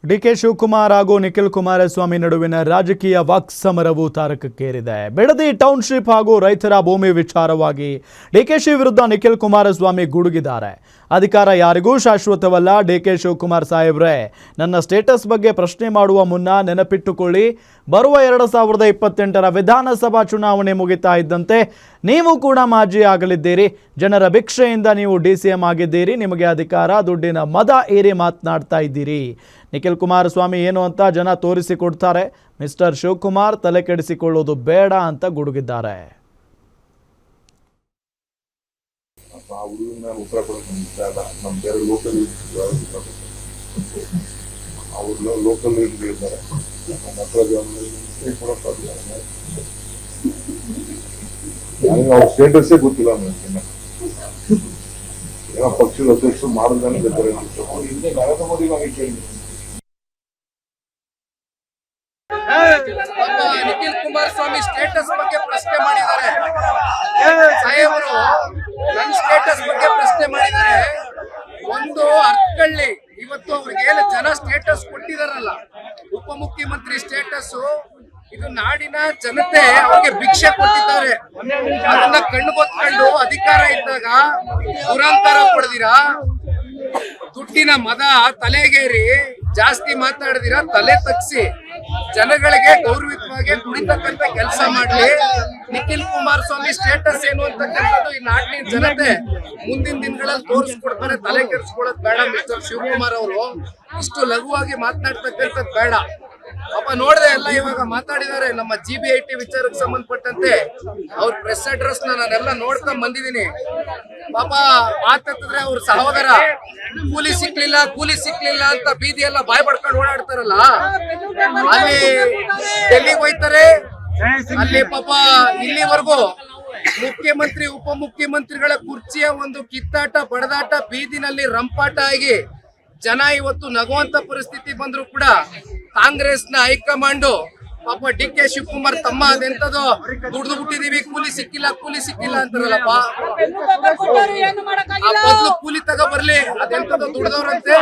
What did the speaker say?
DK Shivakumar ಹಾಗೂ ನಿಖಿಲ್ ಕುಮಾರಸ್ವಾಮಿ ನಡುವಿನ ರಾಜಕೀಯ ವಾಕ್ಸಮರವು ತಾರಕಕ್ಕೇರಿದೆ. ಬಿಡದಿ ಟೌನ್ಶಿಪ್ ಹಾಗೂ ರೈತರ ಭೂಮಿ ವಿಚಾರವಾಗಿ ಡಿಕೆಶಿ ವಿರುದ್ಧ ನಿಖಿಲ್ ಕುಮಾರಸ್ವಾಮಿ ಗುಡುಗಿದ್ದಾರೆ. ಅಧಿಕಾರ ಯಾರಿಗೂ ಶಾಶ್ವತವಲ್ಲ. ಡಿಕೆ ಶಿವಕುಮಾರ್ ಸಾಹೇಬ್ರೆ, ನನ್ನ ಸ್ಟೇಟಸ್ ಬಗ್ಗೆ ಪ್ರಶ್ನೆ ಮಾಡುವ ಮುನ್ನ ನೆನಪಿಟ್ಟುಕೊಳ್ಳಿ, ಬರುವ 2028ರ ವಿಧಾನಸಭಾ ಚುನಾವಣೆ ಮುಗಿತಾ ಇದ್ದಂತೆ ನೀವು ಕೂಡ ಮಾಜಿ ಆಗಲಿದ್ದೀರಿ. ಜನರ ಭಿಕ್ಷೆಯಿಂದ ನೀವು DCM ಆಗಿದ್ದೀರಿ. ನಿಮಗೆ ಅಧಿಕಾರ, ದುಡ್ಡಿನ ಮದ ಏರಿ ಮಾತನಾಡ್ತಾ ಇದ್ದೀರಿ. ನಿಖಿಲ್ ಕುಮಾರಸ್ವಾಮಿ ಏನು ಅಂತ ಜನ ತೋರಿಸಿಕೊಡ್ತಾರೆ. ಮಿಸ್ಟರ್ ಶಿವಕುಮಾರ್ ತಲೆ ಕೆಡಿಸಿಕೊಳ್ಳೋದು ಬೇಡ ಅಂತ ಗುಡುಗಿದ್ದಾರೆ. ಸ್ಟೇಟಸ್ಸೇ ಗೊತ್ತಿಲ್ಲ ನನಗೆ. ಏನೋ ಪಕ್ಷದ ಅಧ್ಯಕ್ಷರು ಮಾಡಿದ್ರೆ ಬೇಕಾರೆ ನರೇಂದ್ರ ಮೋದಿ ನಿಖಿಲ್ ಕುಮಾರಸ್ವಾಮಿ ಸ್ಟೇಟಸ್ ಬಗ್ಗೆ ಪ್ರಶ್ನೆ ಮಾಡಿದ್ದಾರೆ. ಸಾಹೇಬರು ನನ್ನ ಸ್ಟೇಟಸ್ ಬಗ್ಗೆ ಪ್ರಶ್ನೆ ಮಾಡಿದ್ದಾರೆ. ಒಂದು ಅರ್ಥಕೊಳ್ಳಿ, ಇವತ್ತು ಅವ್ರಿಗೆ ಏನು ಜನ ಸ್ಟೇಟಸ್ ಕೊಟ್ಟಿದಾರಲ್ಲ, ಉಪಮುಖ್ಯಮಂತ್ರಿ ಸ್ಟೇಟಸ್, ಇದು ನಾಡಿನ ಜನತೆ ಅವ್ರಿಗೆ ಭಿಕ್ಷೆ ಕೊಟ್ಟಿದ್ದಾರೆ. ಅದನ್ನ ಕಣ್ಣು ಗೊತ್ಕೊಂಡು ಅಧಿಕಾರ ಇದ್ದಾಗ ದುರಂಕಾರ ಪಡೆದಿರಾ, ದುಡ್ಡಿನ ಮದ ತಲೆಗೇರಿ ಜಾಸ್ತಿ ಮಾತಾಡಿದಿರಾ, ತಲೆ ತಗ್ಸಿ ಜನಗಳಿಗೆ ಗೌರವಿತವಾಗಿ ದುಡಿತಕ್ಕಂತ ಕೆಲಸ ಮಾಡ್ಲಿ. ನಿಖಿಲ್ ಕುಮಾರಸ್ವಾಮಿ ಸ್ಟೇಟಸ್ ಏನು ಅಂತಕ್ಕಂಥದ್ದು ಈ ನಾಡಿನ ಜನತೆ ಮುಂದಿನ ದಿನಗಳಲ್ಲಿ ತೋರಿಸ್ಕೊಡ್ತಾರೆ. ತಲೆ ಕೆಡಿಸ್ಕೊಳ್ಳೋದು ಬೇಡ. ಮಿಸ್ಟರ್ ಶಿವಕುಮಾರ್ ಅವರು ಇಷ್ಟು ಲಘುವಾಗಿ ಮಾತನಾಡ್ತಕ್ಕಂಥದ್ದು ಬೇಡ. ಪಾಪ ನೋಡಿದೆ ಎಲ್ಲ ಇವಾಗ ಮಾತಾಡಿದ್ದಾರೆ. ನಮ್ಮ GBIT ವಿಚಾರಕ್ಕೆ ಸಂಬಂಧಪಟ್ಟಂತೆ ಅವ್ರ ಪ್ರೆಸ್ ಅಡ್ರೆಸ್ ನಾನೆಲ್ಲ ನೋಡ್ಕೊಂಡ್ ಬಂದಿದ್ದೀನಿ. ಪಾಪ ಮಾತಾಡಿದ್ರೆ ಅವ್ರ ಸಹೋದರ ಕೂಲಿ ಸಿಕ್ಲಿಲ್ಲ ಅಂತ ಬೀದಿ ಎಲ್ಲ ಬಾಯ್ ಪಡ್ಕೊಂಡು ಓಡಾಡ್ತಾರಲ್ಲ, ಅಲ್ಲಿ ಡೆಲ್ಲಿಗೆ ಹೋಯ್ತಾರೆ. ಅಲ್ಲಿ ಪಾಪ ಇಲ್ಲಿವರೆಗೂ ಮುಖ್ಯಮಂತ್ರಿ ಉಪಮುಖ್ಯಮಂತ್ರಿಗಳ ಕುರ್ಚಿಯ ಒಂದು ಕಿತ್ತಾಟ ಬಡದಾಟ ಬೀದಿನಲ್ಲಿ ರಂಪಾಟ ಆಗಿ ಜನ ಇವತ್ತು ನಗುವಂತ ಪರಿಸ್ಥಿತಿ ಬಂದ್ರು ಕೂಡ ಕಾಂಗ್ರೆಸ್ನ ಹೈಕಮಾಂಡ್ ಪಾಪ DK ಶಿವಕುಮಾರ್ ತಮ್ಮ ಅದೆಂತದೋ ದುಡ್ದು ಬಿಟ್ಟಿದೀವಿ, ಕೂಲಿ ಸಿಕ್ಕಿಲ್ಲ ಅಂತಾರಲ್ಲಪ್ಪ. ಆ ಬದಲು ಕೂಲಿ ತಗೋ ಬರ್ಲಿ, ಅದೆಂತದೋ ದುಡ್ದವ್ರಂತೆ.